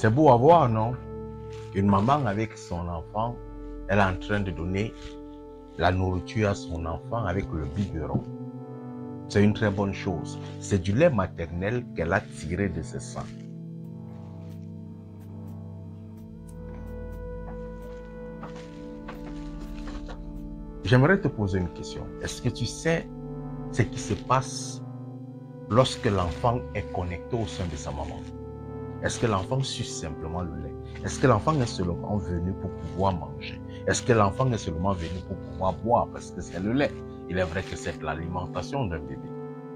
C'est beau à voir, non? Une maman avec son enfant, elle est en train de donner la nourriture à son enfant avec le biberon. C'est une très bonne chose. C'est du lait maternel qu'elle a tiré de ses seins. J'aimerais te poser une question. Est-ce que tu sais ce qui se passe lorsque l'enfant est connecté au sein de sa maman? Est-ce que l'enfant suce simplement le lait? Est-ce que l'enfant est seulement venu pour pouvoir manger? Est-ce que l'enfant est seulement venu pour pouvoir boire parce que c'est le lait? Il est vrai que c'est l'alimentation d'un bébé.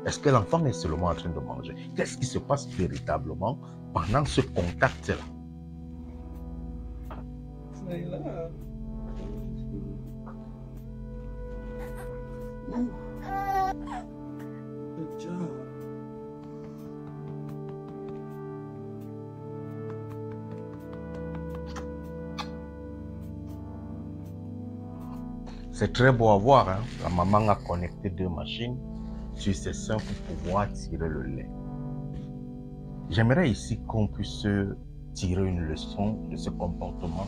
Est-ce que l'enfant est seulement en train de manger? Qu'est-ce qui se passe véritablement pendant ce contact-là? Good job. C'est très beau à voir, hein? La maman a connecté deux machines sur ses seins pour pouvoir tirer le lait. J'aimerais ici qu'on puisse tirer une leçon de ce comportement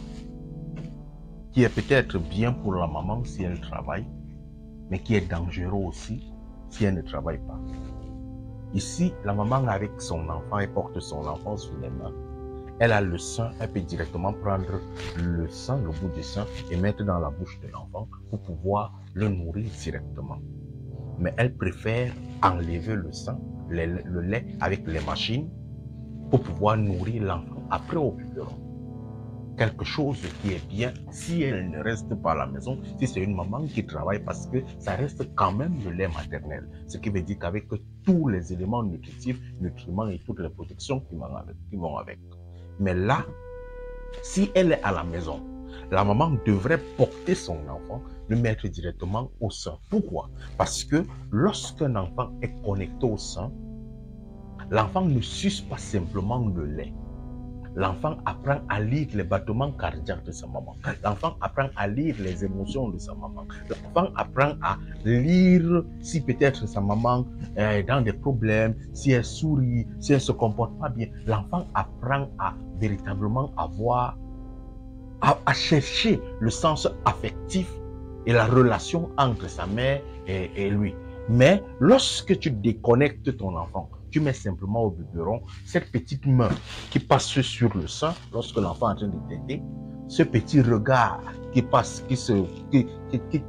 qui est peut-être bien pour la maman si elle travaille, mais qui est dangereux aussi si elle ne travaille pas. Ici, la maman avec son enfant, elle porte son enfant sous les mains. Elle a le sein, elle peut directement prendre le sein, le bout du sein, et mettre dans la bouche de l'enfant pour pouvoir le nourrir directement. Mais elle préfère enlever le sein, le lait avec les machines pour pouvoir nourrir l'enfant après au biberon. Quelque chose qui est bien si elle ne reste pas à la maison, si c'est une maman qui travaille, parce que ça reste quand même le lait maternel. Ce qui veut dire qu'avec tous les éléments nutritifs, nutriments et toutes les protections qui vont avec. Mais là, si elle est à la maison, la maman devrait porter son enfant, le mettre directement au sein. Pourquoi? Parce que lorsqu'un enfant est connecté au sein, l'enfant ne suce pas simplement le lait. L'enfant apprend à lire les battements cardiaques de sa maman. L'enfant apprend à lire les émotions de sa maman. L'enfant apprend à lire si peut-être sa maman est dans des problèmes, si elle sourit, si elle ne se comporte pas bien. L'enfant apprend à véritablement à chercher le sens affectif et la relation entre sa mère et lui. Mais lorsque tu déconnectes ton enfant, tu mets simplement au biberon cette petite main qui passe sur le sein lorsque l'enfant est en train de téter, ce petit regard qui passe, qui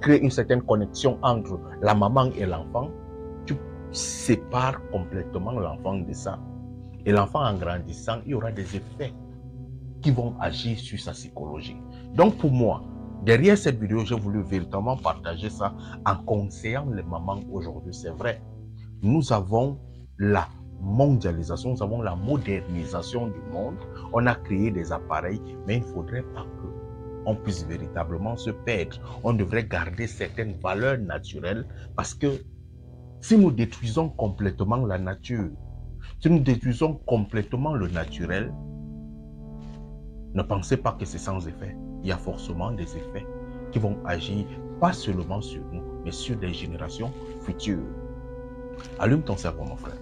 crée une certaine connexion entre la maman et l'enfant, tu sépares complètement l'enfant de ça. Et l'enfant, en grandissant, il y aura des effets qui vont agir sur sa psychologie. Donc pour moi, derrière cette vidéo, j'ai voulu véritablement partager ça en conseillant les mamans aujourd'hui. C'est vrai, nous avons la mondialisation, nous avons la modernisation du monde. On a créé des appareils, mais il ne faudrait pas qu'on puisse véritablement se perdre. On devrait garder certaines valeurs naturelles parce que si nous détruisons complètement la nature, si nous détruisons complètement le naturel, ne pensez pas que c'est sans effet. Il y a forcément des effets qui vont agir pas seulement sur nous, mais sur des générations futures. Allume ton cerveau, mon frère.